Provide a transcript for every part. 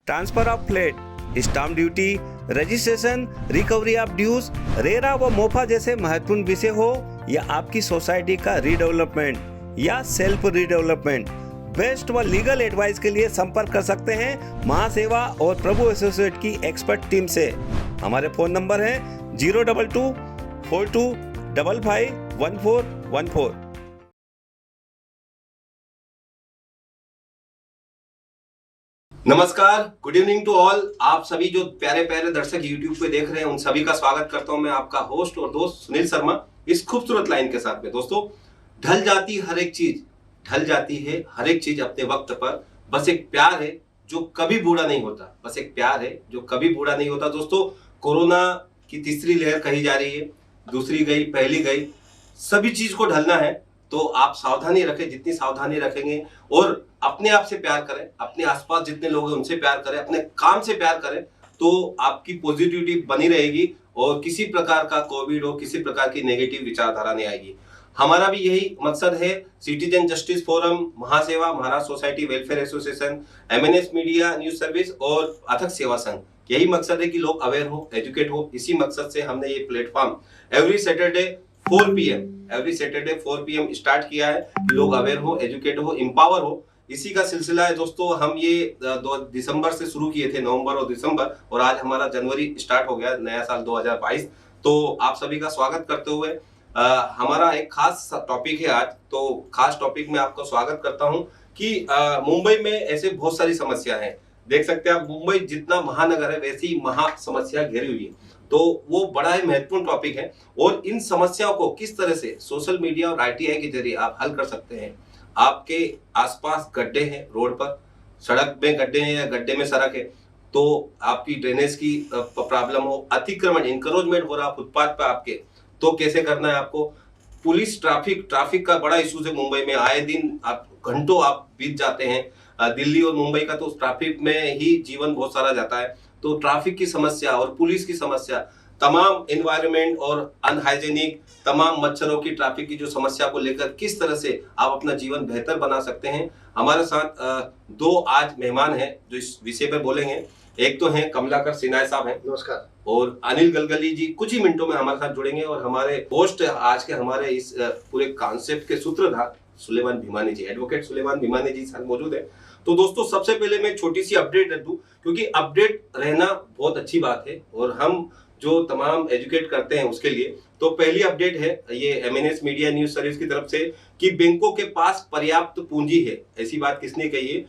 Transfer of flat, stamp duty, registration, recovery of dues, RERA व MOFA जैसे महत्वपूर्ण विषय हो या आपकी सोसाइटी का रीडेवलपमेंट या सेल्फ रीडेवलपमेंट, बेस्ट व लीगल एडवाइस के लिए संपर्क कर सकते हैं महासेवा और प्रभु एसोसिएट की एक्सपर्ट टीम से। हमारे फोन नंबर है 02242551414। नमस्कार, गुड इवनिंग टू ऑल। आप सभी जो प्यारे प्यारे दर्शक YouTube पे देख रहे हैं उन सभी का स्वागत करता हूं मैं, आपका होस्ट और दोस्त सुनील शर्मा, इस खूबसूरत लाइन के साथ में। दोस्तों, ढल जाती हर एक चीज, ढल जाती है हर एक चीज अपने वक्त पर, बस एक प्यार है जो कभी बूढ़ा नहीं होता, बस एक प्यार है जो कभी बूढ़ा नहीं होता। दोस्तों, कोरोना की तीसरी लहर कही जा रही है, दूसरी गई, पहली गई, सभी चीज को ढलना है तो आप सावधानी रखें। जितनी सावधानी रखेंगे और अपने आप से प्यार करें, अपने आसपास जितने लोग हैं उनसे प्यार करें, अपने काम से प्यार करें, तो आपकी पॉजिटिविटी बनी रहेगी और किसी प्रकार का कोविड हो, किसी प्रकार की नेगेटिव विचारधारा नहीं आएगी। हमारा भी यही मकसद है। Citizen justice forum, Mahaseva, Maharashtra society welfare association, MNS media news service और अथक सेवा संघ, यही मकसद है कि लोग अवेयर हो, एजुकेट हो। इसी मकसद से हमने ये platform every Saturday 4 PM start किया है कि लोग अवेयर हो, एजुकेट हो, एम्पावर हो। इसी का सिलसिला है दोस्तों। हम ये 2 दिसंबर से शुरू किए थे, नवंबर और दिसंबर, और आज हमारा जनवरी स्टार्ट हो गया, नया साल 2022। तो आप सभी का स्वागत करते हुए हमारा एक खास टॉपिक है आज। तो खास टॉपिक में आपका स्वागत करता हूं कि मुंबई में ऐसे बहुत सारी समस्या हैं। देख सकते हैं आप, मुंबई जितना महानगर है वैसी महा समस्या घेरी हुई है, तो वो बड़ा ही महत्वपूर्ण टॉपिक है। और इन समस्याओं को किस तरह से सोशल मीडिया और RTI के जरिए आप हल कर सकते हैं। आपके आसपास गड्ढे हैं, रोड पर, सड़क में गड्ढे हैं या गड्ढे में सड़क है, तो आपकी ड्रेनेज की प्रॉब्लम हो, अतिक्रमण, इंक्रोचमेंट हो रहा फुटपाथ पे आपके, तो कैसे करना है आपको। पुलिस, ट्रैफिक का बड़ा इशू है मुंबई में। आए दिन आप घंटों आप बीत जाते हैं। दिल्ली और मुंबई का तो ट्रैफिक में ही जीवन बहुत सारा जाता है। तो ट्रैफिक की समस्या और पुलिस की समस्या, तमाम एनवायरनमेंट और अनहाइजेनिक, तमाम मच्छरों की, ट्रैफिक की जो समस्या को लेकर किस तरह से आप अपना जीवन बेहतर बना सकते हैं। हमारे साथ 2 आज मेहमान हैं जो इस विषय पर बोलेंगे। एक तो हैं कमलाकर सिन्हा साहब हैं, नमस्कार, और अनिल गलगली जी कुछ ही मिनटों में हमारे साथ जुड़ेंगे। और हमारे होस्ट आज के हमारे इस पूरे कॉन्सेप्ट के सूत्रधार सुलेमान भीमानी जी, एडवोकेट सुलेमान भीमानी जी साथ मौजूद है। तो दोस्तों, सबसे पहले मैं छोटी सी अपडेट रख दूं, क्योंकि अपडेट रहना बहुत अच्छी बात है और हम जो तमाम एजुकेट करते हैं उसके लिए। तो पहली अपडेट है ये MNS मीडिया न्यूज सर्विस की तरफ से कि बैंकों के पास पर्याप्त पूंजी है। ऐसी बात किसने कही है?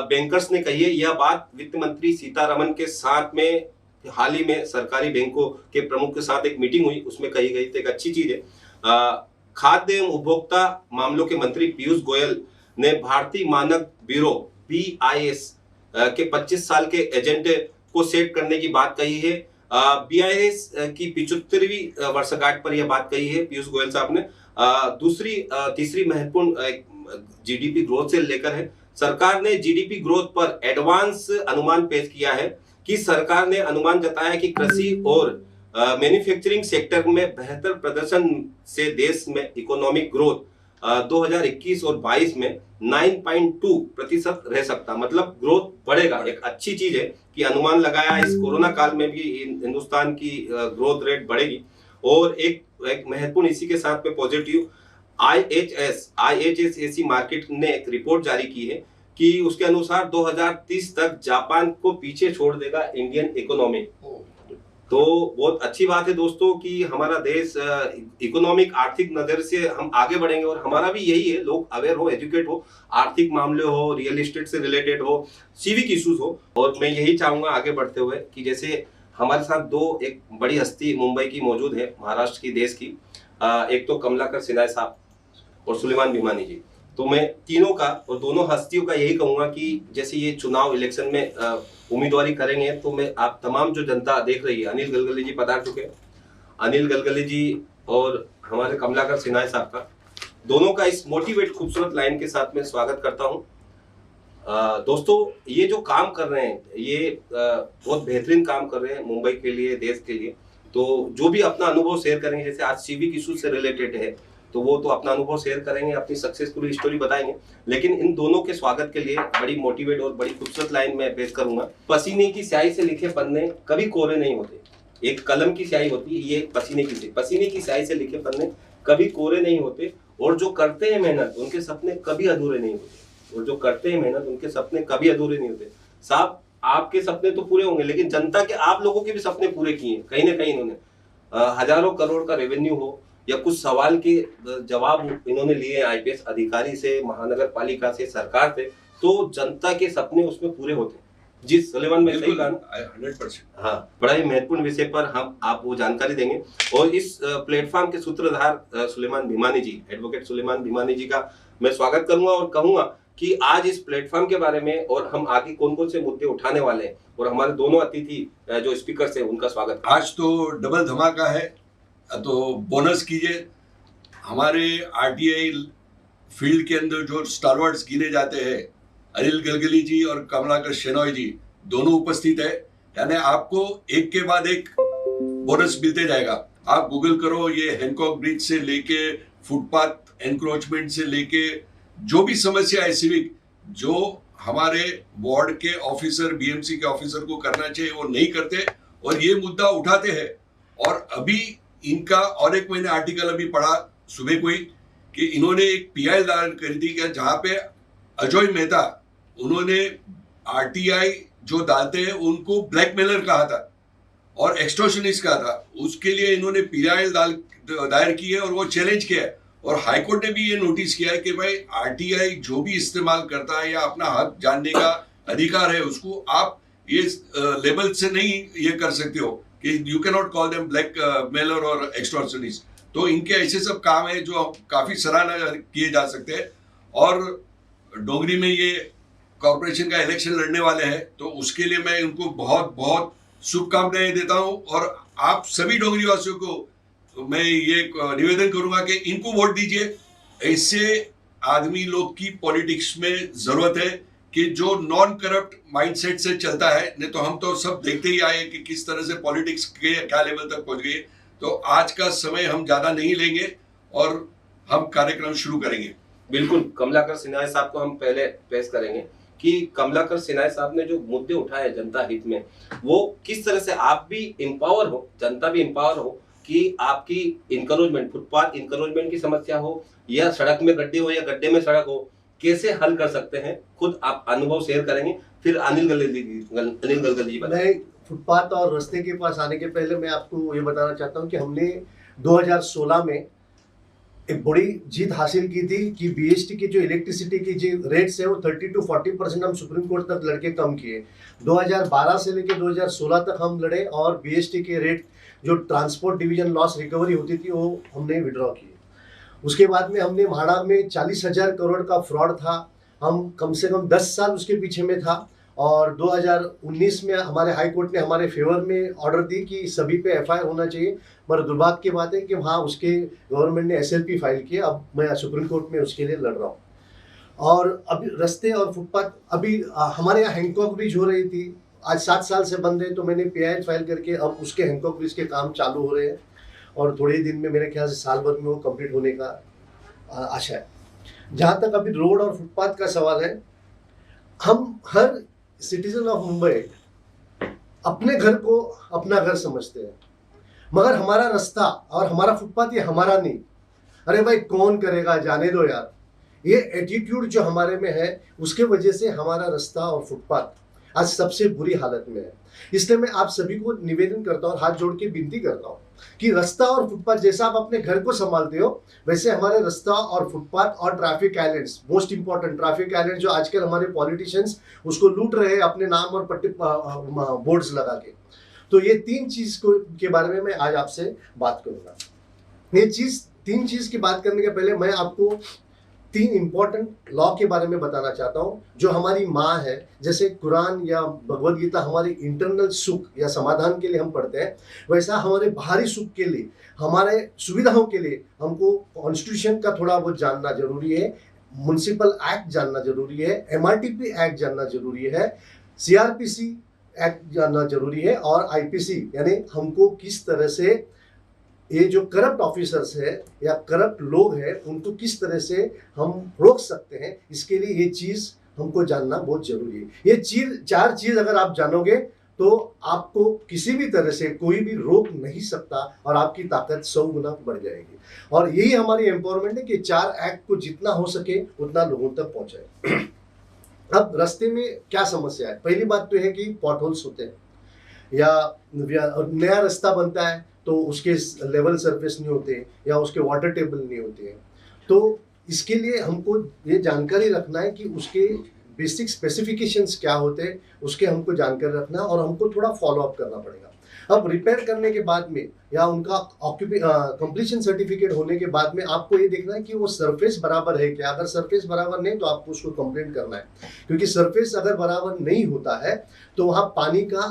बैंकर्स ने कही है। यह बात वित्त मंत्री सीतारमण के साथ में हाल ही में सरकारी बैंकों के प्रमुख के साथ एक मीटिंग हुई, उसमें कही गई। तो एक अच्छी चीज है। खाद्य एवं उपभोक्ता मामलों के मंत्री पीयूष गोयल ने भारतीय मानक ब्यूरो BIS के 25 साल के एजेंडे को सेट करने की बात कही है। BIS की 75वीं वर्षगांठ पर यह बात कही है पीयूष गोयल साहब ने। तीसरी महत्वपूर्ण GDP ग्रोथ से लेकर है। सरकार ने GDP ग्रोथ पर एडवांस अनुमान पेश किया है कि सरकार ने अनुमान जताया कि कृषि और मैन्युफैक्चरिंग सेक्टर में बेहतर प्रदर्शन से देश में इकोनॉमिक ग्रोथ 2021 और 22 में 9.2% रह सकता, मतलब ग्रोथ बढ़ेगा। एक अच्छी चीज है कि अनुमान लगाया। इस कोरोना काल में भी हिंदुस्तान की ग्रोथ रेट बढ़ेगी। और एक महत्वपूर्ण इसी के साथ में पॉजिटिव, IHS मार्केट ने एक रिपोर्ट जारी की है कि उसके अनुसार 2030 तक जापान को पीछे छोड़ देगा इंडियन इकोनॉमी। तो बहुत अच्छी बात है दोस्तों कि हमारा देश इकोनॉमिक, आर्थिक नजर से हम आगे बढ़ेंगे। और हमारा भी यही है, लोग अवेयर हो, एजुकेट हो, आर्थिक मामले हो, रियल एस्टेट से रिलेटेड हो, सिविक इश्यूज हो। और मैं यही चाहूंगा आगे बढ़ते हुए कि जैसे हमारे साथ एक बड़ी हस्ती मुंबई की मौजूद है, महाराष्ट्र की, देश की। एक तो कमलाकर सिन्हा साहब और सुलेमान भीमानी जी। तो मैं तीनों का और दोनों हस्तियों का यही कहूंगा कि जैसे ये चुनाव इलेक्शन में उम्मीदवारी करेंगे, तो मैं आप तमाम जो जनता देख रही है, अनिल गलगली जी पधार चुके हैं, अनिल गलगली जी और हमारे कमलाकर सिन्हा साहब का, दोनों का इस मोटिवेट खूबसूरत लाइन के साथ में स्वागत करता हूं। दोस्तों, ये जो काम कर रहे हैं ये बहुत बेहतरीन काम कर रहे हैं मुंबई के लिए, देश के लिए। तो जो भी अपना अनुभव शेयर करेंगे, जैसे आज सिविक इशू से रिलेटेड है, तो वो तो अपना अनुभव शेयर करेंगे, अपनी सक्सेसफुल स्टोरी बताएंगे। लेकिन इन दोनों के स्वागत के लिए बड़ी मोटिवेट और बड़ी खूबसूरत लाइन मैं पेश करूंगा। पसीने की स्याही से लिखे पन्ने कभी कोरे नहीं होते। एक कलम की स्याही होती है, ये पसीने की स्याही से लिखे पन्ने कभी कोरे नहीं होते, और जो करते हैं मेहनत उनके सपने कभी अधूरे नहीं होते। और जो करते हैं मेहनत उनके सपने कभी अधूरे नहीं होते। साहब, आपके सपने तो पूरे होंगे, लेकिन जनता के, आप लोगों के भी सपने पूरे किए कहीं ना कहीं इन्होंने। हजारों करोड़ का रेवेन्यू हो या कुछ सवाल के जवाब इन्होंने लिए आईपीएस अधिकारी से, महानगर पालिका से, सरकार से, तो जनता के सपने उसमें पूरे होते हैं। जी सुलेमान, मैं सही कहा ना? 100%। हाँ, बड़ा ही महत्वपूर्ण विषय पर हम आप वो जानकारी देंगे। और इस प्लेटफॉर्म के सूत्रधार सुलेमान भीमानी जी, एडवोकेट सुलेमान भीमानी जी का मैं स्वागत करूंगा और कहूंगा कि आज इस प्लेटफॉर्म के बारे में और हम आगे कौन कौन से मुद्दे उठाने वाले हैं, और हमारे दोनों अतिथि जो स्पीकर हैं उनका स्वागत। आज तो डबल धमाका है, तो बोनस कीजिए। हमारे आरटीआई फील्ड के अंदर जो स्टारवर्ड्स गिने जाते हैं, अनिल गलगली जी और कमलाकर शेनॉय जी दोनों उपस्थित है। यानी आपको एक के बाद एक बोनस मिलते जाएगा। आप गूगल करो, ये हैंकॉक ब्रिज से लेके फुटपाथ एनक्रोचमेंट से लेके जो भी समस्या है सिविक, जो हमारे वार्ड के ऑफिसर, बीएमसी के ऑफिसर को करना चाहिए वो नहीं करते, और ये मुद्दा उठाते हैं। और अभी इनका और एक मैंने आर्टिकल अभी पढ़ा सुबह को ही कि इन्होंने एक पीआई दायर करी थी कि जहां पे अजय मेहता, उन्होंने आरटीआई जो डालते हैं उनको ब्लैकमेलर कहा था और एक्सटॉर्शनिस्ट कहा था। उसके लिए इन्होंने पीआई दायर की है और वो चैलेंज किया है। और हाईकोर्ट ने भी ये नोटिस किया है कि भाई आरटीआई जो भी इस्तेमाल करता है या अपना हक जानने का अधिकार है, उसको आप ये लेबल से नहीं ये कर सकते हो कि you can not call them black Mailer और एक्सटॉर्शनिस्ट। तो इनके ऐसे सब काम है जो काफी सराहना किए जा सकते हैं। और डोंगरी में ये कॉर्पोरेशन का इलेक्शन लड़ने वाले हैं, तो उसके लिए मैं उनको बहुत बहुत शुभकामनाएं देता हूं। और आप सभी डोंगरी वासियों को मैं ये निवेदन करूंगा कि इनको वोट दीजिए। ऐसे आदमी लोग की पॉलिटिक्स में जरूरत है कि जो नॉन करप्ट माइंडसेट से चलता है। नहीं तो हम तो सब देखते ही आए कि किस तरह से पॉलिटिक्स के क्या लेवल तक पहुंच गई। तो आज का समय हम ज्यादा नहीं लेंगे और हम कार्यक्रम शुरू करेंगे। बिल्कुल, कमलाकर सिन्हा साहब को हम पहले पेश करेंगे कि कमलाकर सिन्हा साहब ने जो मुद्दे उठाए जनता हित में, वो किस तरह से आप भी एम्पावर हो, जनता भी एम्पावर हो, कि आपकी इंक्रोचमेंट, फुटपाथ इंक्रोचमेंट की समस्या हो या सड़क में गड्ढे हो या गड्ढे में सड़क हो, कैसे हल कर सकते हैं। खुद आप अनुभव शेयर करेंगे, फिर अनिल गलगली जी मैं फुटपाथ और रास्ते के पास आने के पहले मैं आपको ये बताना चाहता हूँ कि हमने 2016 में एक बड़ी जीत हासिल की थी कि बीएसटी की जो इलेक्ट्रिसिटी की जो रेट्स है वो 30 to 40% हम सुप्रीम कोर्ट तक लड़के कम किए। 2012 से लेकर 2016 तक हम लड़े और बीएसटी के रेट जो ट्रांसपोर्ट डिवीजन लॉस रिकवरी होती थी वो हमने विड्रॉ की। उसके बाद में हमने म्हाड़ा में 40,000 करोड़ का फ्रॉड था, हम कम से कम 10 साल उसके पीछे में था। और 2019 में हमारे हाई कोर्ट ने हमारे फेवर में ऑर्डर दी कि सभी पे एफआईआर होना चाहिए। मगर दुर्भाग्य की बात है कि वहाँ उसके गवर्नमेंट ने एसएलपी फाइल किया। अब मैं सुप्रीम कोर्ट में उसके लिए लड़ रहा हूँ। और अभी रास्ते और फुटपाथ, अभी हमारे यहाँ हैंकॉक ब्रिज हो रही थी, आज 7 साल से बंद है, तो मैंने पीआई फाइल करके अब उसके हैंकॉक ब्रिज के काम चालू हो रहे हैं और थोड़े ही दिन में मेरे ख्याल से साल भर में वो कंप्लीट होने का आशा है। जहाँ तक अभी रोड और फुटपाथ का सवाल है, हम हर सिटीजन ऑफ मुंबई अपने घर को अपना घर समझते हैं, मगर हमारा रास्ता और हमारा फुटपाथ ये हमारा नहीं। अरे भाई कौन करेगा, जाने दो यार। ये एटीट्यूड जो हमारे में है उसके वजह से हमारा रास्ता और फुटपाथ आज सबसे बुरी हालत में है। इसलिए मैं आप सभी को निवेदन करता हूँ, हाथ जोड़ के विनती करता हूँ कि रास्ता और फुटपाथ जैसा आप अपने घर को संभालते हो, वैसे हमारे रास्ता और फुटपाथ और traffic islands, most important traffic island जो आजकल हमारे पॉलिटिशियंस उसको लूट रहे हैं अपने नाम और पट्टी बोर्ड्स लगा के। तो ये 3 चीज के बारे में मैं आज आपसे बात करूंगा। ये 3 चीज की बात करने के पहले मैं आपको 3 इंपॉर्टेंट लॉ के बारे में बताना चाहता हूँ जो हमारी माँ है। जैसे कुरान या भगवद गीता हमारी इंटरनल सुख या समाधान के लिए हम पढ़ते हैं, वैसा हमारे बाहरी सुख के लिए, हमारे सुविधाओं के लिए हमको कॉन्स्टिट्यूशन का थोड़ा बहुत जानना जरूरी है, म्युनिसिपल एक्ट जानना जरूरी है, एमआरटीपी एक्ट जानना जरूरी है, सीआरपीसी एक्ट जानना जरूरी है और आईपीसी, यानी हमको किस तरह से ये जो करप्ट ऑफिसर्स है या करप्ट लोग हैं उनको किस तरह से हम रोक सकते हैं, इसके लिए ये चीज हमको जानना बहुत जरूरी है। ये चार चीज अगर आप जानोगे तो आपको किसी भी तरह से कोई भी रोक नहीं सकता और आपकी ताकत 100 गुना बढ़ जाएगी। और यही हमारी एम्पावरमेंट है कि 4 एक्ट को जितना हो सके उतना लोगों तक पहुंचाए। अब रास्ते में क्या समस्या है? पहली बात तो है कि पॉटहोल्स होते हैं या नया रास्ता बनता है तो उसके लेवल सरफेस नहीं होते या उसके वाटर टेबल नहीं होते हैं। तो इसके लिए हमको ये जानकारी रखना है कि उसके बेसिक स्पेसिफिकेशंस क्या होते हैं, उसके हमको जानकारी रखना है और हमको थोड़ा फॉलो अप करना पड़ेगा। अब रिपेयर करने के बाद में या उनका कंप्लीशन सर्टिफिकेट होने के बाद में आपको ये देखना है कि वो सरफेस बराबर है क्या। अगर सरफेस बराबर नहीं तो आपको उसको कंप्लेंट करना है, क्योंकि सरफेस अगर बराबर नहीं होता है तो वहाँ पानी का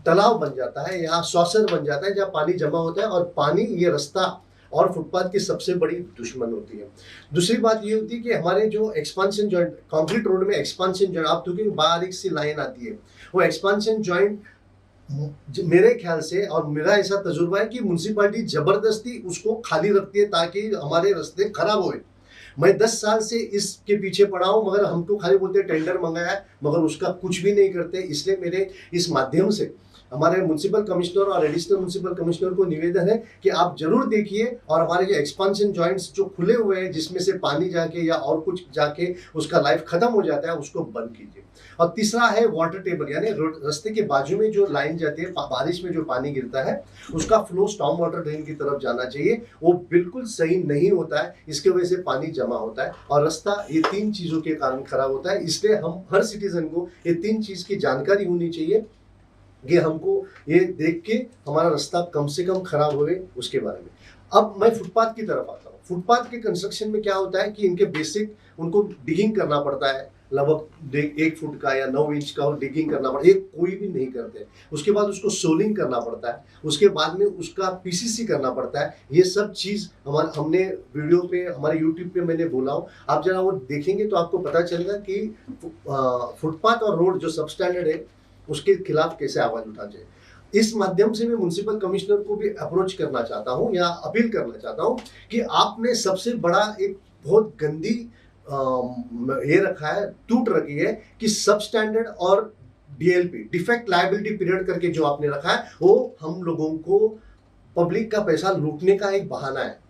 तालाब बन जाता है या सॉसर बन जाता है जहाँ पानी जमा होता है, और पानी ये रास्ता और फुटपाथ की सबसे बड़ी दुश्मन होती है। दूसरी बात ये होती है कि हमारे जो एक्सपांशन जॉइंट, कंक्रीट रोड में एक्सपांशन जॉइंट, आप देखिए बारीक सी लाइन आती है, वो एक्सपांशन जॉइंट मेरे ख्याल से और मेरा ऐसा तजुर्बा है कि म्युनिसिपैलिटी जबरदस्ती उसको खाली रखती है ताकि हमारे रास्ते खराब होए। मैं 10 साल से इसके पीछे पड़ा हूँ, मगर हमको खाली बोलते टेंडर मंगाया है मगर उसका कुछ भी नहीं करते। इसलिए मेरे इस माध्यम से हमारे म्युनिसिपल कमिश्नर और एडिशनल म्युनिसिपल कमिश्नर को निवेदन है कि आप जरूर देखिए और हमारे जो एक्सपांशन जॉइंट्स जो खुले हुए हैं जिसमें से पानी जाके या और कुछ जाके उसका लाइफ खत्म हो जाता है उसको बंद कीजिए। और तीसरा है वाटर टेबल, यानी रास्ते के बाजू में जो लाइन जाती है, बारिश में जो पानी गिरता है उसका फ्लो स्टॉर्म वाटर ड्रेन की तरफ जाना चाहिए। वो बिल्कुल सही नहीं होता है, इसके वजह से पानी जमा होता है और रास्ता ये 3 चीजों के कारण खराब होता है। इसलिए हम हर सिटीजन को ये 3 चीज की जानकारी होनी चाहिए कि हमको ये देख के हमारा रास्ता कम से कम खराब होवे उसके बारे में। अब मैं फुटपाथ की तरफ आता हूँ। फुटपाथ के कंस्ट्रक्शन में क्या होता है कि इनके बेसिक उनको डिगिंग करना पड़ता है, लगभग 1 फुट का या 9 इंच का डिगिंग करना पड़ता है, ये कोई भी नहीं करते। उसके बाद उसको सोलिंग करना पड़ता है, उसके बाद में उसका पीसीसी करना पड़ता है। ये सब चीज़ हमने वीडियो पे हमारे यूट्यूब पे मैंने बोला हूँ, आप जरा वो देखेंगे तो आपको पता चलेगा कि फुटपाथ और रोड जो सब स्टैंडर्ड है उसके खिलाफ कैसे आवाज उठा जाए। इस माध्यम से मैं म्युनिसिपल कमिश्नर को भी अप्रोच करना चाहता हूं या अपील करना चाहता हूं कि आपने सबसे बड़ा एक बहुत गंदी ये रखा है, टूट रखी है कि सब स्टैंडर्ड और डीएलपी, डिफेक्ट लायबिलिटी पीरियड करके जो आपने रखा है वो हम लोगों को पब्लिक का पैसा लूटने का एक बहाना है।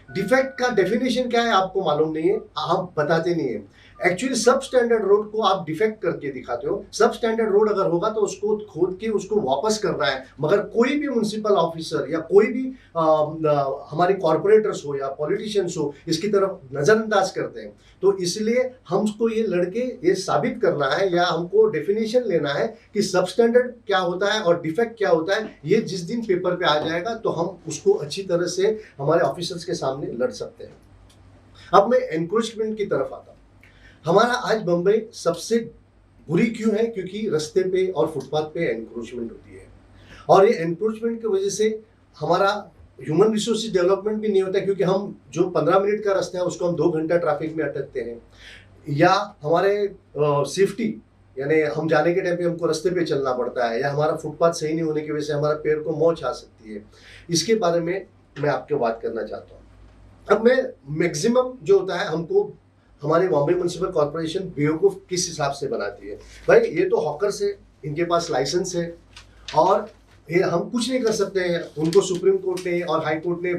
डिफेक्ट का डेफिनेशन क्या है आपको मालूम नहीं है, आप बताते नहीं है। एक्चुअली सब स्टैंडर्ड रोड को आप डिफेक्ट करके दिखाते हो। सब स्टैंडर्ड रोड अगर होगा तो उसको खोद के उसको वापस करना है, मगर कोई भी म्युनिसिपल ऑफिसर या कोई भी हमारे कॉर्पोरेटर्स हो या पॉलिटिशियंस हो इसकी तरफ नजरअंदाज करते हैं। तो इसलिए हमको ये लड़के ये साबित करना है या हमको डेफिनेशन लेना है कि सब स्टैंडर्ड क्या होता है और डिफेक्ट क्या होता है। ये जिस दिन पेपर पे आ जाएगा तो हम उसको अच्छी तरह से हमारे ऑफिसर्स के सामने लड़ सकते हैं। अब मैं एनक्रोचमेंट की तरफ आता हूँ। हमारा आज बम्बई सबसे बुरी क्यों है? क्योंकि रास्ते पे और फुटपाथ पे एनक्रोचमेंट होती है और ये एनक्रोचमेंट की वजह से हमारा ह्यूमन रिसोर्सेज डेवलपमेंट भी नहीं होता है, क्योंकि हम जो 15 मिनट का रास्ता है उसको हम 2 घंटा ट्रैफिक में अटकते हैं। या हमारे सेफ्टी, यानी हम जाने के टाइम पे हमको रास्ते पे चलना पड़ता है, या हमारा फुटपाथ सही नहीं होने की वजह से हमारा पैर को मोच आ सकती है। इसके बारे में मैं आपको बात करना चाहता हूँ। अब मैं मैक्सिमम जो होता है हमको हमारे बॉम्बे म्युनिसिपल कॉर्पोरेशन बेवकूफ किस हिसाब से बनाती है। भाई ये तो हॉकर्स है, इनके पास लाइसेंस है और ये हम कुछ नहीं कर सकते हैं। उनको सुप्रीम कोर्ट ने और हाई कोर्ट ने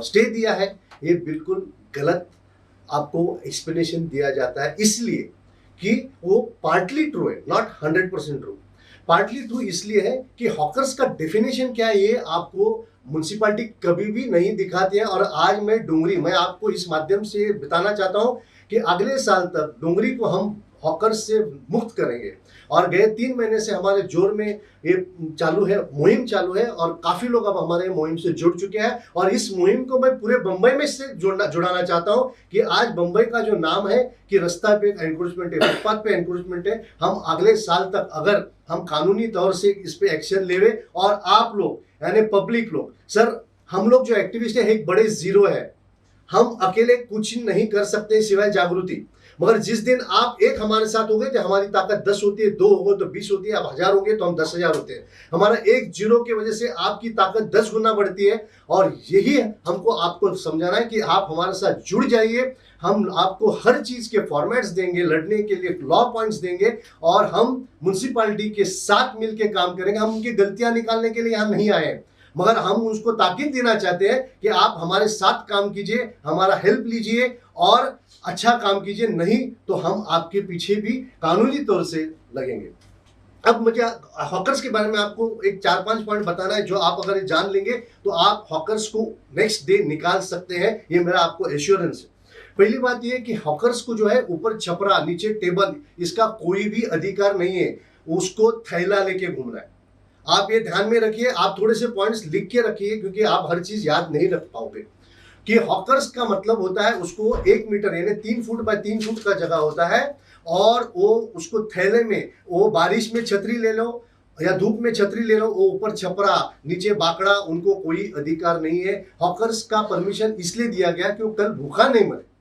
स्टे दिया है। ये बिल्कुल गलत आपको एक्सप्लेनेशन दिया जाता है, इसलिए कि वो पार्टली ट्रू है, नॉट 100% ट्रू। पार्टली ट्रू इसलिए है कि हॉकर्स का डेफिनेशन क्या है ये आपको म्युनिसिपैलिटी कभी भी नहीं दिखाती है। और आज मैं आपको इस माध्यम से बताना चाहता हूं कि अगले साल तक डोंगरी को हम हॉकर्स से मुक्त करेंगे। और गए 3 महीने से हमारे जोर में ये चालू है, मुहिम चालू है और काफी लोग अब हमारे मुहिम से जुड़ चुके हैं। और इस मुहिम को मैं पूरे बंबई में से जुड़ाना चाहता हूं कि आज बंबई का जो नाम है कि रास्ता पे एनक्रोचमेंट है, फुटपाथ पे एनक्रोचमेंट है, हम अगले साल तक अगर हम कानूनी तौर से इस पे एक्शन लेवे और आप लोग यानी पब्लिक लोग, सर हम लोग जो एक्टिविस्ट है एक बड़े जीरो है, हम अकेले कुछ नहीं कर सकते सिवाय जागृति। मगर जिस दिन आप एक हमारे साथ हो गए तो हमारी ताकत 10 होती है, 2 हो गए तो 20 होती है, अब 1000 हो गए तो हम 10,000 होते हैं। हमारा एक जीरो की वजह से आपकी ताकत 10 गुना बढ़ती है। और यही हमको आपको समझाना है कि आप हमारे साथ जुड़ जाइए। हम आपको हर चीज के फॉर्मेट्स देंगे, लड़ने के लिए लॉ पॉइंट्स देंगे, और हम म्युनिसिपैलिटी के साथ मिलकर काम करेंगे। हम उनकी गलतियां निकालने के लिए यहाँ नहीं आए हैं, मगर हम उसको ताकीद देना चाहते हैं कि आप हमारे साथ काम कीजिए, हमारा हेल्प लीजिए और अच्छा काम कीजिए, नहीं तो हम आपके पीछे भी कानूनी तौर से लगेंगे। अब मुझे हॉकर्स के बारे में आपको एक 4-5 पॉइंट बताना है, जो आप अगर जान लेंगे तो आप हॉकर्स को नेक्स्ट डे निकाल सकते हैं, ये मेरा आपको एश्योरेंस है। पहली बात ये कि हॉकर्स को जो है ऊपर छपरा नीचे टेबल इसका कोई भी अधिकार नहीं है, उसको थैला लेके घूमना है। आप ये ध्यान में रखिए, आप थोड़े से पॉइंट्स लिख के रखिए, क्योंकि आप हर चीज याद नहीं रख पाओगे। कि हॉकर्स का मतलब होता है उसको 1 मीटर यानी 3 फुट बाय 3 फुट का जगह होता है, और वो उसको थैले में, वो बारिश में छतरी ले लो या धूप में छतरी ले लो, वो ऊपर छपरा नीचे बाकड़ा, उनको कोई अधिकार नहीं है। हॉकर्स का परमिशन इसलिए दिया गया कि वो कल भूखा नहीं मरे।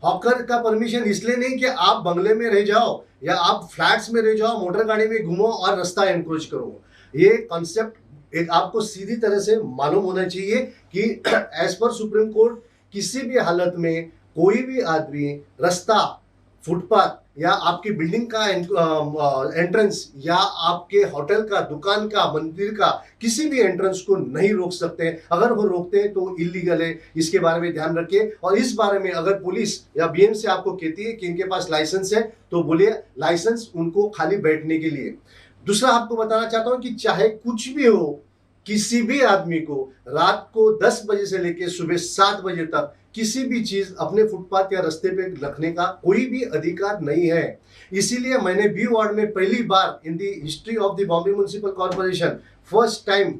हॉकर का परमिशन इसलिए नहीं कि आप बंगले में रह जाओ या आप फ्लैट्स में रह जाओ, मोटर गाड़ी में घूमो और रास्ता एनक्रोच करो। ये कॉन्सेप्ट एक आपको सीधी तरह से मालूम होना चाहिए कि एज पर सुप्रीम कोर्ट किसी भी हालत में कोई भी आदमी रास्ता, फुटपाथ या आपकी बिल्डिंग का एंट्रेंस या आपके होटल का, दुकान का, मंदिर का किसी भी एंट्रेंस को नहीं रोक सकते हैं। अगर वो रोकते हैं तो इलीगल है, इसके बारे में ध्यान रखिए। और इस बारे में अगर पुलिस या बीएमसी आपको कहती है कि इनके पास लाइसेंस है, तो बोलिए लाइसेंस उनको खाली बैठने के लिए। दूसरा आपको बताना चाहता हूं कि चाहे कुछ भी हो, किसी भी आदमी को रात को 10 बजे से लेकर सुबह 7 बजे तक किसी भी चीज अपने फुटपाथ या रास्ते पे रखने का कोई भी अधिकार नहीं है। इसीलिए मैंने बी वार्ड में पहली बार in the history of the Bombay municipal corporation first time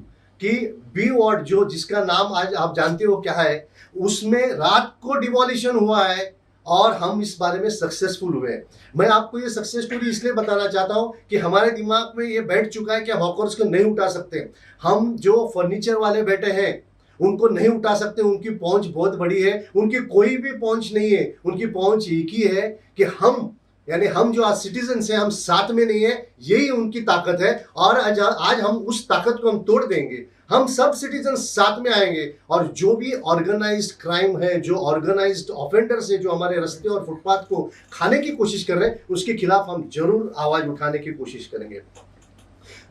कि बी वार्ड जो जिसका नाम आज आप जानते हो क्या है, उसमें रात को डिमोलिशन हुआ है और हम इस बारे में सक्सेसफुल हुए। मैं आपको ये सक्सेस स्टोरी इसलिए बताना चाहता हूं कि हमारे दिमाग में ये बैठ चुका है कि हॉकर्स को नहीं उठा सकते। हम जो फर्नीचर वाले बैठे हैं उनको नहीं उठा सकते, उनकी पहुंच बहुत बड़ी है, उनकी कोई भी पहुंच नहीं है। उनकी पहुंच एक ही है कि हम, यानी हम जो आज सिटीजन हैं, हम साथ में नहीं है, यही उनकी ताकत है। और आज हम उस ताकत को हम तोड़ देंगे। हम सब सिटीजन साथ में आएंगे और जो भी ऑर्गेनाइज्ड क्राइम है, जो ऑर्गेनाइज्ड ऑफेंडर्स है, जो हमारे रास्ते और फुटपाथ को खाने की कोशिश कर रहे हैं, उसके खिलाफ हम जरूर आवाज उठाने की कोशिश करेंगे।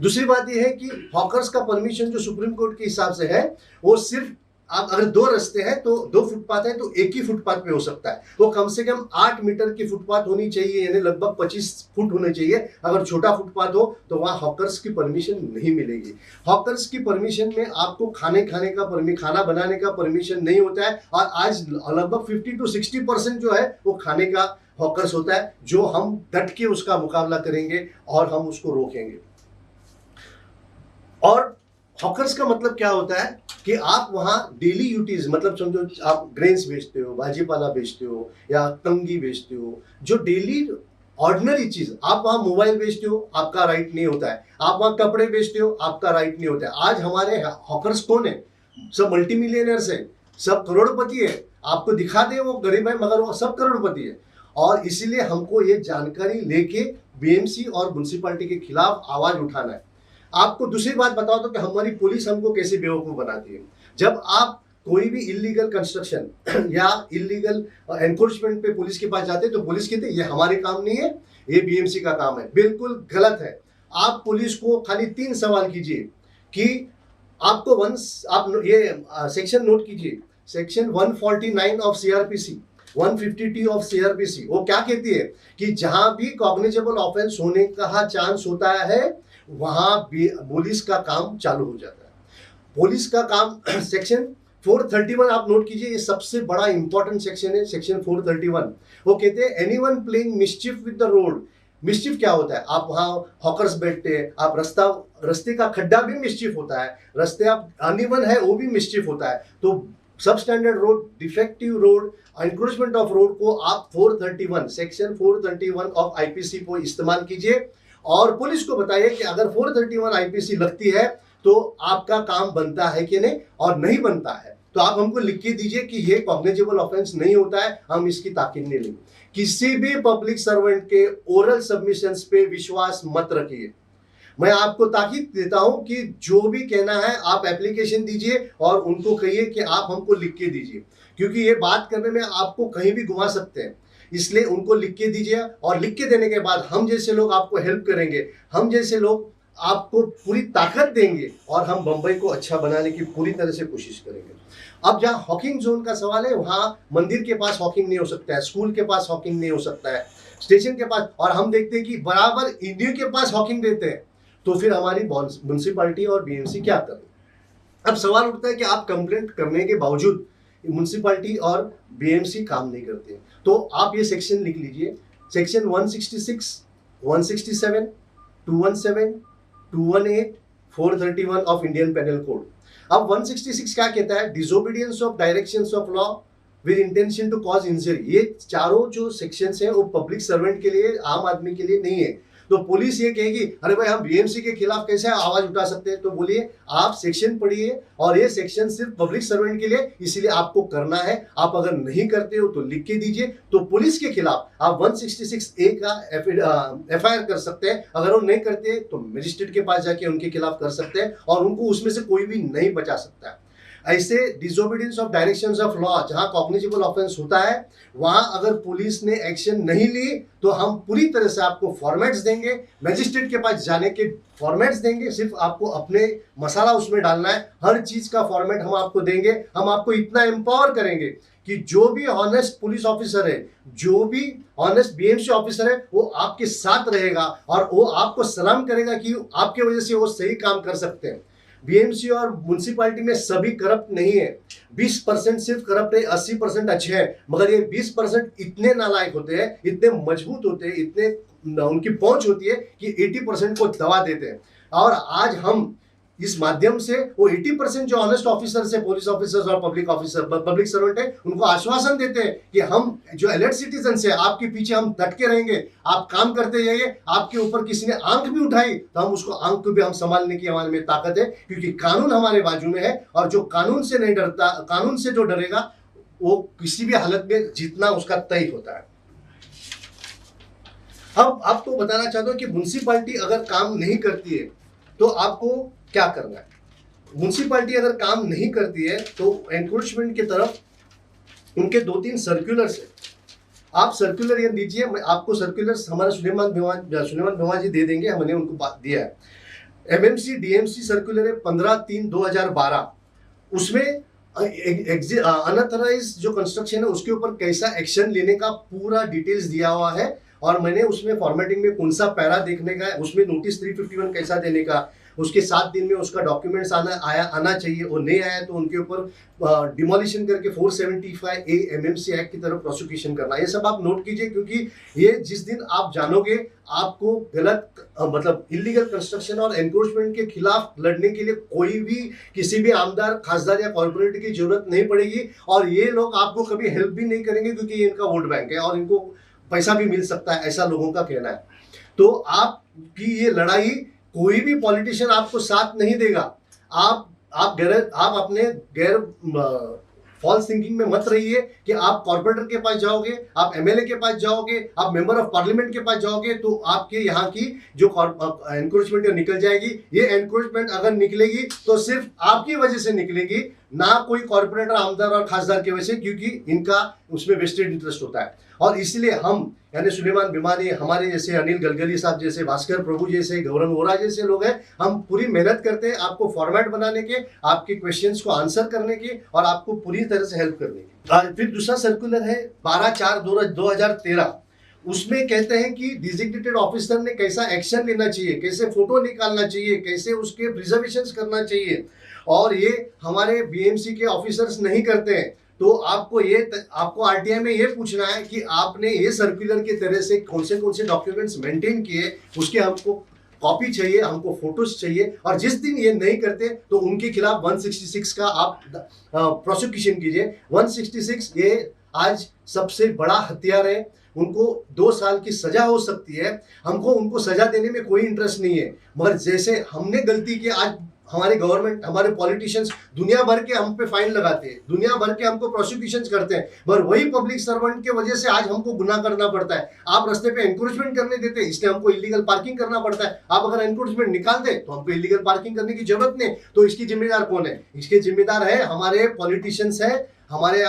दूसरी बात यह है कि हॉकर्स का परमिशन जो सुप्रीम कोर्ट के हिसाब से है, वो सिर्फ आप अगर 2 रास्ते हैं तो 2 फुटपाथ है तो एक ही फुटपाथ पे हो सकता है। वो कम से कम 8 मीटर की फुटपाथ होनी चाहिए, यानी लगभग 25 फुट होने चाहिए। अगर छोटा फुटपाथ हो तो वहां हॉकर्स की परमिशन नहीं मिलेगी। हॉकर्स की परमिशन में आपको खाना बनाने का परमिशन नहीं होता है। और आज लगभग 50 to 60% जो है वो खाने का हॉकर्स होता है, जो हम डट के उसका मुकाबला करेंगे और हम उसको रोकेंगे। और हॉकर्स का मतलब क्या होता है कि आप वहां डेली यूटीज, मतलब समझो आप ग्रेन्स बेचते हो, भाजीपाला बेचते हो या तंगी बेचते हो, जो डेली ऑर्डिनरी चीज, आप वहां मोबाइल बेचते हो, आपका राइट नहीं होता है। आप वहां कपड़े बेचते हो, आपका राइट नहीं होता है। आज हमारे हॉकर्स कौन है? सब मल्टी मिलियनर्स है, सब करोड़पति है। आपको दिखा दे वो गरीब है, मगर वो सब करोड़पति है। और इसीलिए हमको ये जानकारी लेके बीएमसी और म्युनिसिपैलिटी के खिलाफ आवाज उठाना है। आपको दूसरी बात बताओ तो कि हमारी पुलिस हमको कैसे बेवकूफ बनाती है। जब आप कोई भी इलीगल कंस्ट्रक्शन या इलीगल एनफोर्समेंट पे पुलिस के पास जाते हैं तो पुलिस कहते हैं ये हमारे काम नहीं है, ये बीएमसी का काम है। बिल्कुल गलत है। आप पुलिस को खाली 3 सवाल कीजिए कि आपको आप ये सेक्शन नोट कीजिए, section 149 of CrPC, 150T of CrPC. वो क्या कहती है कि जहां भी कॉग्निजेबल ऑफेंस होने का चांस होता है वहां पुलिस का काम चालू हो जाता है। पुलिस का काम सेक्शन 431 आप नोट कीजिए, ये सबसे बड़ा इंपॉर्टेंट सेक्शन है, सेक्शन 431। वो कहते हैं anyone playing mischief with the road. Mischief क्या होता है? आप वहां हॉकर्स बैठते हैं, आप रास्ते का खड्डा भी मिस्चिफ होता है, रास्ते आप अनइवन है वो भी मिस्चिफ होता है। तो सब standard road, defective road, encroachment of road को आप 431 सेक्शन 431 ऑफ आईपीसी को इस्तेमाल कीजिए और पुलिस को बताइए कि अगर 431 आईपीसी लगती है तो आपका काम बनता है कि नहीं और नहीं बनता है। तो आप हमको लिख के दीजिए कि ये कॉग्निजेबल ऑफेंस नहीं होता है, हम इसकी ताकीद नहीं लेंगे। किसी भी पब्लिक सर्वेंट के ओरल सबमिशंस पे विश्वास मत रखिए। मैं आपको ताकीद देता हूं कि जो भी कहना है आप एप्लीकेशन दीजिए और उनको कहिए कि आप हमको लिख के दीजिए, क्योंकि ये बात करने में आपको कहीं भी घुमा सकते हैं। इसलिए उनको लिख के दीजिए और लिख के देने के बाद हम जैसे लोग आपको हेल्प करेंगे, हम जैसे लोग आपको पूरी ताकत देंगे और हम बंबई को अच्छा बनाने की पूरी तरह से कोशिश करेंगे। अब जहाँ हॉकिंग जोन का सवाल है, वहाँ मंदिर के पास हॉकिंग नहीं हो सकता है, स्कूल के पास हॉकिंग नहीं हो सकता है, स्टेशन के पास, और हम देखते हैं कि बराबर इंडिया के पास हॉकिंग देते हैं, तो फिर हमारी म्यूनसिपालिटी और बीएमसी क्या करें? अब सवाल उठता है कि आप कंप्लेंट करने के बावजूद म्यूनसिपालिटी और बीएमसी काम नहीं करते, तो आप ये सेक्शन लिख लीजिए, section 166, 167, 217, 218, 431 of Indian penal code. अब 166 क्या कहता है? Disobedience of directions of law with intention to cause injury. ये चारों जो सेक्शंस हैं वो पब्लिक सर्वेंट के लिए, आम आदमी के लिए नहीं है। तो पुलिस ये कहेगी अरे भाई हम बीएमसी के खिलाफ कैसे आवाज उठा सकते हैं? तो बोलिए आप सेक्शन पढ़िए और ये सेक्शन सिर्फ पब्लिक सर्वेंट के लिए, इसलिए आपको करना है। आप अगर नहीं करते हो तो लिख के दीजिए। तो पुलिस के खिलाफ आप 166A का FIR कर सकते हैं। अगर वो नहीं करते तो मजिस्ट्रेट के पास जाके उनके खिलाफ कर सकते हैं और उनको उसमें से कोई भी नहीं बचा सकता है। ऐसे disobedience of directions of law जहां कॉग्निजेबल ऑफेंस होता है, वहां अगर पुलिस ने एक्शन नहीं ली तो हम पूरी तरह से आपको फॉर्मेट्स देंगे, मजिस्ट्रेट के पास जाने के फॉर्मेट्स देंगे। सिर्फ आपको अपने मसाला उसमें डालना है, हर चीज का फॉर्मेट हम आपको देंगे। हम आपको इतना एम्पावर करेंगे कि जो भी ऑनेस्ट पुलिस ऑफिसर है, जो भी ऑनेस्ट बीएमसी ऑफिसर है, वो आपके साथ रहेगा और वो आपको सलाम करेगा कि आपके वजह से वो सही काम कर सकते हैं। बीएमसी और म्यूनसिपालिटी में सभी करप्ट नहीं है, 20% सिर्फ करप्ट है, 80% अच्छे हैं। मगर ये 20% इतने नालायक होते हैं, इतने मजबूत होते हैं, इतने उनकी पहुंच होती है कि 80% को दबा देते हैं। और आज हम इस माध्यम से वो 80% जो ऑनेस्ट ऑफिसर्स है, पुलिस ऑफिसर्स और पब्लिक सर्वेंट है, उनको आश्वासन देते हैं कि हम जो अलर्ट सिटीजन है, आपके पीछे हम डट के रहेंगे, आप काम करते जाइए। आपके ऊपर किसी ने आंख भी उठाई तो हम उसको आंख को भी हम संभालने की हमारे में ताकत है, क्योंकि कानून हमारे बाजू में है। और जो कानून से नहीं डरता, कानून से जो डरेगा वो किसी भी हालत में जीतना उसका तय होता है। अब आपको बताना चाहता हूं कि म्युनिसिपैलिटी अगर काम नहीं करती है तो आपको क्या करना है। म्युनिसिपैलिटी अगर काम नहीं करती है तो एनक्रोचमेंट की तरफ उनके 2-3 सर्कुलर्स है। आप सर्कुलर ये दीजिए, मैं आपको सर्कुलर्स हमारे सुलेमान भिमा जी दे देंगे, हमने उनको बात दिया है। एमएमसी डीएमसी सर्कुलर है 15/3/2012। उसमें अनऑथराइज जो कंस्ट्रक्शन है उसके ऊपर कैसा एक्शन लेने का पूरा डिटेल्स दिया हुआ है। और मैंने उसमें फॉर्मेटिंग में कौन सा पैरा देखने का है, उसमें नोटिस 351 कैसा देने का, उसके 7 दिन में उसका डॉक्यूमेंट्स आना चाहिए। वो नहीं आया तो उनके ऊपर डिमोलिशन करके 475A एमएमसी एक्ट की तरफ प्रोसिक्यूशन करना। ये सब आप नोट कीजिए, क्योंकि ये जिस दिन आप जानोगे आपको गलत मतलब इलीगल कंस्ट्रक्शन और एनक्रोचमेंट के खिलाफ लड़ने के लिए कोई भी किसी भी आमदार, खासदार या कॉर्पोरेट की जरूरत नहीं पड़ेगी। और ये लोग आपको कभी हेल्प भी नहीं करेंगे, क्योंकि ये इनका वोट बैंक है और इनको पैसा भी मिल सकता है, ऐसा लोगों का कहना है। तो आपकी ये लड़ाई कोई भी पॉलिटिशियन आपको साथ नहीं देगा। आप अपने गैर फॉल्स थिंकिंग में मत रहिए कि आप कॉर्पोरेटर के पास जाओगे, आप एमएलए के पास जाओगे, आप मेंबर ऑफ पार्लियामेंट के पास जाओगे तो आपके यहाँ की जो एनक्रोचमेंट निकल जाएगी। ये एनक्रोचमेंट अगर निकलेगी तो सिर्फ आपकी वजह से निकलेगी, ना कोई कॉर्पोरेटर, आमदार और खासदार की वजह से, क्योंकि इनका उसमें वेस्टेड इंटरेस्ट होता है। और इसलिए हम यानी सुलेमान भिमानी, हमारे जैसे अनिल गलगली साहब जैसे, भास्कर प्रभु जैसे, गौरव वोरा जैसे लोग हैं, हम पूरी मेहनत करते हैं आपको फॉर्मेट बनाने के, आपके क्वेश्चंस को आंसर करने की और आपको पूरी तरह से हेल्प करने की। फिर दूसरा सर्कुलर है 12/4/2013। उसमें कहते हैं कि डिजिग्नेटेड ऑफिसर ने कैसा एक्शन लेना चाहिए, कैसे फोटो निकालना चाहिए, कैसे उसके प्रिजर्वेशन करना चाहिए। और ये हमारे बीएमसी के ऑफिसर्स नहीं करते हैं। तो आपको आरटीआई में ये पूछना है कि आपने ये सर्कुलर के तरह से कौन से डॉक्यूमेंट्स मेंटेन किए, उसके हमको कॉपी चाहिए, हमको फोटोज चाहिए। और जिस दिन ये नहीं करते तो उनके खिलाफ 166 का आप प्रोसिक्यूशन कीजिए। 166 ये आज सबसे बड़ा हथियार है। उनको 2 साल की सजा हो सकती है। हमको उनको सजा देने में कोई इंटरेस्ट नहीं है, मगर जैसे हमने गलती की, आज हमारे गवर्नमेंट, हमारे पॉलिटिशियंस दुनिया भर के हम पे फाइन लगाते हैं, दुनिया भर के हमको प्रोसिक्यूशन करते हैं, पर वही पब्लिक सर्वेंट के वजह से आज हमको गुनाह करना पड़ता है। आप रास्ते पे एनक्रोचमेंट करने देते हैं, इसलिए हमको इलीगल पार्किंग करना पड़ता है। आप अगर एनक्रोचमेंट निकाल दे तो हमको इलीगल पार्किंग करने की जरूरत नहीं। तो इसकी जिम्मेदार कौन है? इसके जिम्मेदार है हमारे पॉलिटिशियंस है, हमारे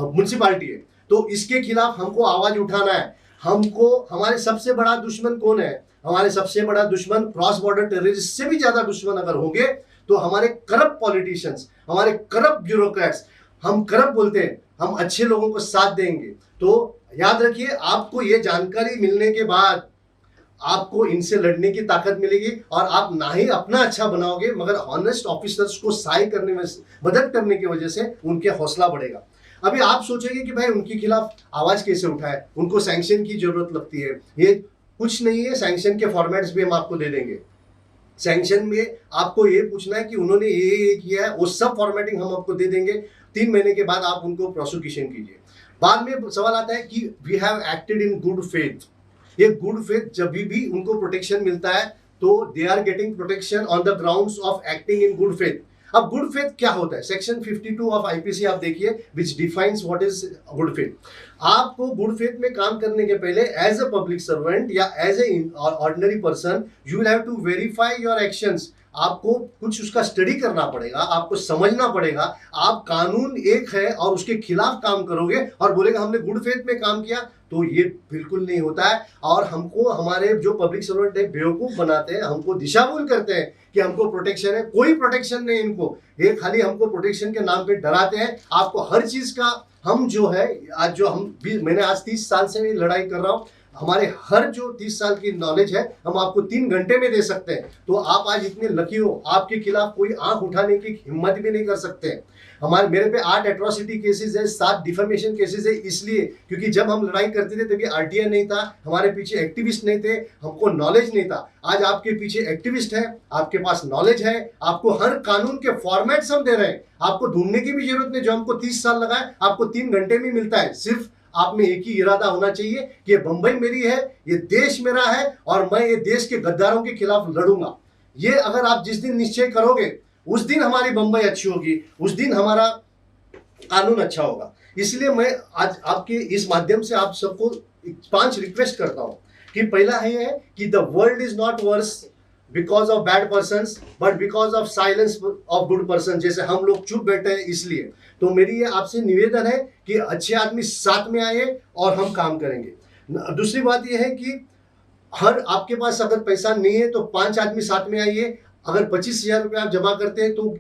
म्युनिसिपालिटी है। तो इसके खिलाफ हमको आवाज उठाना है। हमको, हमारे सबसे बड़ा दुश्मन कौन है? हमारे सबसे बड़ा दुश्मन क्रॉस बॉर्डर टेररिस्ट से भी ज्यादा दुश्मन अगर होंगे तो हमारे करप्ट पॉलिटिशियंस, हमारे करप्ट ब्यूरोक्रेट्स। हम करप्ट बोलते हैं, हम अच्छे लोगों को साथ देंगे। तो याद रखिए, आपको ये जानकारी मिलने के बाद आपको इनसे लड़ने की ताकत मिलेगी और आप ना ही अपना अच्छा बनाओगे मगर ऑनेस्ट ऑफिसर्स को सहाय करने में मदद करने की वजह से उनके हौसला बढ़ेगा। अभी आप सोचेंगे कि भाई उनके खिलाफ आवाज कैसे उठाए, उनको सैंक्शन की जरूरत लगती है। ये कुछ नहीं है, सैंक्शन के फॉर्मेट्स भी हम आपको दे देंगे। सैंक्शन में आपको ये पूछना है कि उन्होंने ये किया है, वो सब फॉर्मेटिंग हम आपको दे देंगे। 3 महीने के बाद आप उनको प्रोसिक्यूशन कीजिए। बाद में सवाल आता है कि we have acted in good faith. ये गुड फेथ जब भी उनको प्रोटेक्शन मिलता है तो they are getting protection on the grounds of acting in good faith. अब गुड फेथ क्या होता है? सेक्शन 52 ऑफ आईपीसी आप देखिए, which defines what is good faith. आपको गुड फेथ में काम करने के पहले एज अ पब्लिक सर्वेंट या as a ordinary person you will have to verify your actions. आपको कुछ उसका स्टडी करना पड़ेगा, आपको समझना पड़ेगा। आप कानून एक है और उसके खिलाफ काम करोगे और बोलेगा हमने गुड फेथ में काम किया, तो ये बिल्कुल नहीं होता है। और हमको, हमारे जो पब्लिक सर्वेंट है बेवकूफ बनाते हैं, हमको दिशाभूल करते हैं कि हमको प्रोटेक्शन है। कोई प्रोटेक्शन नहीं इनको, ये खाली हमको प्रोटेक्शन के नाम पे डराते हैं। आपको हर चीज का, हम जो है आज जो हम मैंने आज 30 साल से ये लड़ाई कर रहा हूँ, हमारे हर जो 30 साल की नॉलेज है हम आपको 3 घंटे में दे सकते हैं। तो आप आज इतने लकी हो, आपके खिलाफ कोई आंख उठाने की हिम्मत भी नहीं कर सकते। मेरे पे 8 एट्रोसिटी केसेस है, 7 डिफेमेशन केसेस है, इसलिए क्योंकि जब हम लड़ाई करते थे तभी आरटीआई नहीं था, हमारे पीछे एक्टिविस्ट नहीं थे, हमको नॉलेज नहीं था। आज आपके पीछे एक्टिविस्ट है, आपके पास नॉलेज है, आपको हर कानून के फॉर्मेट्स हम दे रहे हैं। आपको ढूंढने की भी जरूरत नहीं, जो हमको 30 साल लगा है आपको 3 घंटे में मिलता है। सिर्फ आप में एक ही इरादा होना चाहिए कि ये बंबई मेरी है, ये देश मेरा है और मैं ये देश के गद्दारों के खिलाफ लड़ूंगा। ये अगर आप जिस दिन निश्चय करोगे उस दिन हमारी बंबई अच्छी होगी, उस दिन हमारा कानून अच्छा होगा। इसलिए मैं आज आपके इस माध्यम से आप सबको 5 रिक्वेस्ट करता हूं कि पहला है कि the world is not worse because of bad persons but because of silence of good person. जैसे हम लोग चुप बैठे हैं इसलिए। तो मेरी ये आपसे निवेदन है कि अच्छे आदमी साथ में आए और हम काम करेंगे। दूसरी बात यह है कि हर आपके पास अगर पैसा नहीं है तो 5 आदमी साथ में आइए। अगर 25,000 रुपये आप जमा करते हैं तो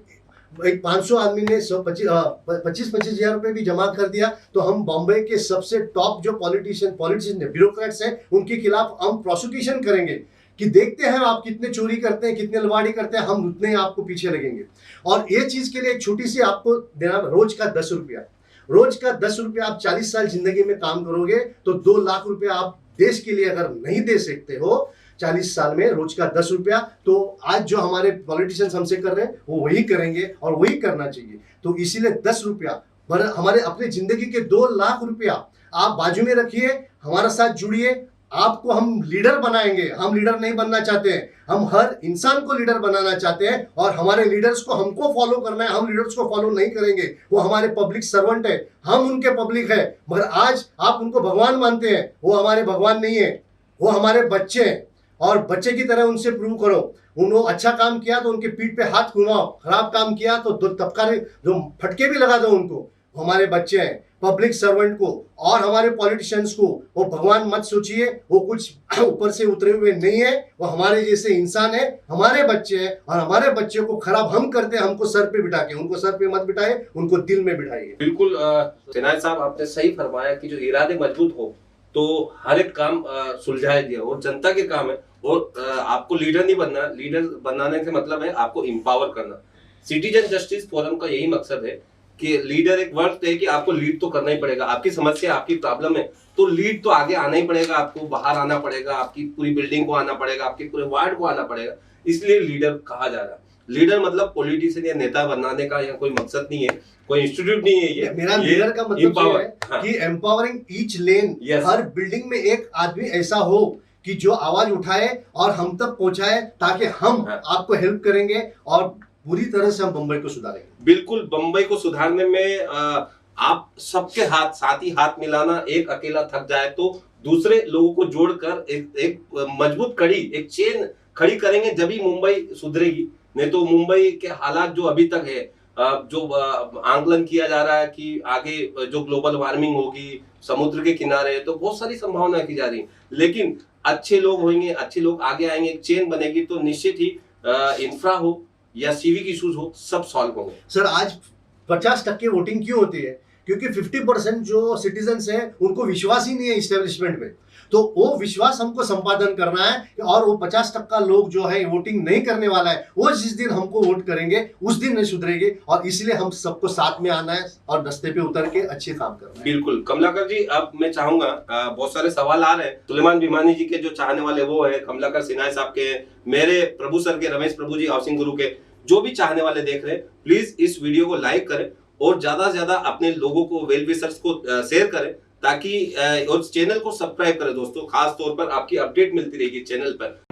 एक 500 आदमी ने 25 हजार रुपये भी जमा कर दिया तो हम बॉम्बे के सबसे टॉप जो पॉलिटिशियन ब्यूरोक्रेट्स हैं उनके खिलाफ हम प्रोसिक्यूशन करेंगे कि देखते हैं आप कितने चोरी करते हैं, कितने लवाड़ी करते हैं, हम उतने आपको पीछे लगेंगे। और ये चीज के लिए एक छोटी सी आपको देना, रोज का 10 रुपया, रोज का 10 रुपया आप 40 साल जिंदगी में काम करोगे तो 2 लाख रुपया आप देश के लिए अगर नहीं दे सकते हो 40 साल में, रोज का 10 रुपया, तो आज जो हमारे पॉलिटिशियंस हमसे कर रहे हैं वो वही करेंगे और वही करना चाहिए। तो इसीलिए 10 रुपया हमारे अपने जिंदगी के 2 लाख रुपया आप बाजू में रखिए, हमारे साथ जुड़िए। आपको हम लीडर बनाएंगे, हम लीडर नहीं बनना चाहते हैं, हम हर इंसान को लीडर बनाना चाहते हैं और हमारे लीडर्स को हमको फॉलो करना है। हम लीडर्स को फॉलो नहीं करेंगे, वो हमारे पब्लिक सर्वेंट है, हम उनके पब्लिक है। मगर आज आप उनको भगवान मानते हैं, वो हमारे भगवान नहीं है, वो हमारे बच्चे हैं और बच्चे की तरह उनसे प्रूव करो। उन्होंने अच्छा काम किया तो उनके पीठ पे हाथ घुमाओ, खराब काम किया तो 2 तबकारे जो फटके भी लगा दो उनको। हमारे बच्चे हैं, पब्लिक सर्वेंट को और हमारे पॉलिटिशियंस को वो भगवान मत सोचिए, वो कुछ ऊपर से उतरे हुए नहीं है, वो हमारे जैसे इंसान है, हमारे बच्चे हैं और हमारे बच्चे को खराब हम करते हैं, हमको सर पे बिठा के। उनको सर पे मत बिठाए, उनको दिल में बिठाइए। बिल्कुल सिन्हा साहब, आपने सही फरमाया कि जो इरादे मजबूत हो तो हर एक काम सुलझाया दिया और जनता के काम है। और आपको लीडर नहीं बनना, लीडर बनाने से मतलब है आपको एम्पावर करना। सिटीजन जस्टिस फोरम का यही मकसद है कि लीडर एक वर्ड है कि आपको लीड तो करना ही पड़ेगा। आपकी समस्या, आपकी प्रॉब्लम है तो लीड तो आगे आना ही पड़ेगा, आपको बाहर आना पड़ेगा, आपकी पूरी बिल्डिंग को आना पड़ेगा, आपके पूरे वार्ड को आना पड़ेगा। इसलिए लीडर कहा जा रहा है। लीडर मतलब पॉलिटिशियन या नेता बनाने का या कोई मकसद नहीं है, कोई इंस्टीट्यूट नहीं है। ये मेरा लीडर का मतलब ये है कि एम्पावरिंग ईच लेन। हर बिल्डिंग में एक आदमी ऐसा हो कि जो आवाज उठाए और हम तक पहुंचाए, ताकि हम हाँ। आपको हेल्प करेंगे और पूरी तरह से हम बम्बई को सुधारेंगे। बिल्कुल, बम्बई को सुधारने में आप सबके साथ ही हाथ मिलाना, एक अकेला थक जाए तो दूसरे लोगों को जोड़कर एक मजबूत कड़ी, एक चेन खड़ी करेंगे, जब ही मुंबई सुधरेगी। नहीं तो मुंबई के हालात जो अभी तक है, जो आंकलन किया जा रहा है कि आगे जो ग्लोबल वार्मिंग होगी, समुद्र के किनारे, तो बहुत सारी संभावना की जा रही है। लेकिन अच्छे लोग होंगे, अच्छे लोग आगे आएंगे, एक चेन बनेगी, तो निश्चित ही इंफ्रा हो या सिविक इश्यूज हो, सब सॉल्व होंगे। सर, आज 50% वोटिंग क्यों होती है? क्योंकि 50% जो सिटीजन्स हैं उनको विश्वास ही नहीं है इस्टेब्लिशमेंट में। तो वो विश्वास हमको संपादन करना है, और वो 50% लोग जो है वोटिंग नहीं करने वाला है, वो जिस दिन हमको वोट करेंगे उस दिन नहीं सुधरेगी। और इसलिए हम सबको साथ में आना है और रास्ते पे उतर के अच्छे काम करना है। बिल्कुल कमलाकर जी, अब मैं चाहूंगा, बहुत सारे सवाल आ रहे हैं। सुलेमान भिमानी जी के जो चाहने वाले वो है, कमलाकर सिन्हा साहब के, मेरे प्रभु सर के, रमेश प्रभु जी, हाउसिंग गुरु के, जो भी चाहने वाले देख रहे हैं, प्लीज इस वीडियो को लाइक करें और ज्यादा से ज्यादा अपने लोगों को, वेल विशर्स को शेयर करें, ताकि और चैनल को सब्सक्राइब करें दोस्तों। खास तौर पर आपकी अपडेट मिलती रहेगी चैनल पर।